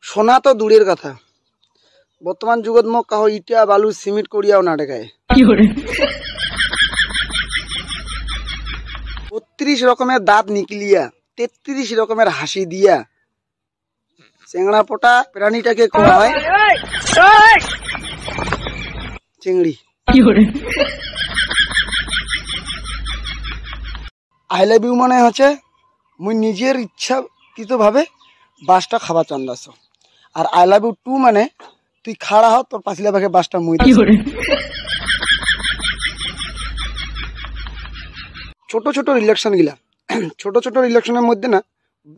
সোনা তো দূরের কথা, বর্তমান যুগত মোক কাহ ইটা বালু সিমেন্ট করিয়াও না দেখায়। 32 রকমের দাঁত নিকলিয়া 33 রকমের হাসি দিয়া চেংড়া পোটা প্রাণীটাকে কোয়া হয় চিংড়ি। আই লাভ ইউ মানে হচ্ছে মুই নিজের ইচ্ছাকৃত ভাবে বাসটা খাবার চান্দাস, আর আই লাভ ইউ টু মানে তুই খাড়া হ তোর পাঁচিলা ভাগে বাসটা মুই। ছোট ছোট রিলেকশন গিলা ছোট ছোট রিলেকশনের মধ্যে না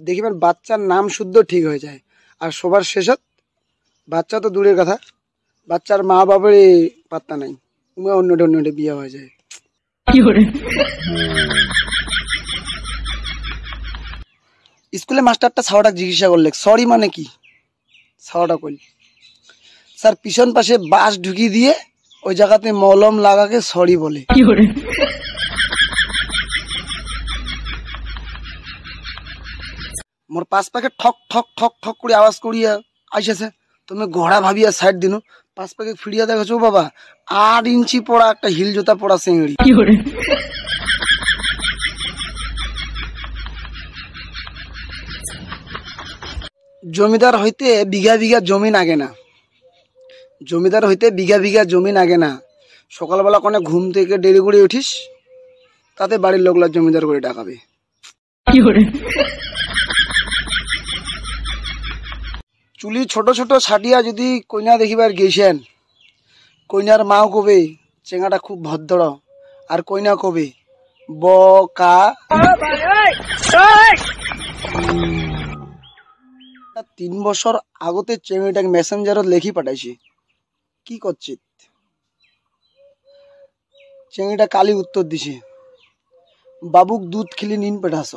দেখিবেন বাচ্চার নাম শুদ্ধ ঠিক হয়ে যায়, আর সবার শেষত বাচ্চা তো দূরের কথা, বাচ্চার মা বাবার পাত্তা নাই, অন্যটা বিয়ে হয়ে যায়। স্কুলে মাস্টারটা ছাওয়াটা জিজ্ঞাসা করলে সরি মানে কি, ছাওয়াটা কইল স্যার পিছন পাশে বাঁশ ঢুকিয়ে দিয়ে ওই জায়গাতে মলম লাগাকে সরি বলে। মোর পাঁচ পাকে ঠক ঠক ঠক ঠক করে আওয়াজ করিয়া আইসেছে, তুমি ঘোড়া ভাবিয়া সাইড দিনু, পাঁচ পাকে ফিরিয়া দেখেছো বাবা 8 ইঞ্চি পড়া একটা হিল জুতা পড়া চিংড়ি। জমিদার হইতে বিঘা বিঘা জমিন আগে না, জমিদার হইতে বিঘা বিঘা জমিন আগে না। সকালবেলা কোনে ঘুম থেকে দেরি করে উঠিস তাতে বাড়ির লোকলা জমিদার করে ডাকাবে। চুলি ছোট ছোট ছাটিয়া যদি কইনা দেখিবার গেছেন, কইনার মাও কবে চেঙ্গাটা খুব ভদ্র, আর কইনা কবে বকা। 3 বছর আগতে চেঙ্গিটাকে মেসেঞ্জারত লেখি পাঠাইছি কি করছিস, চেঙ্গিটা কালি উত্তর দিছে বাবুক দুধ খিলি নিন পেঠাস।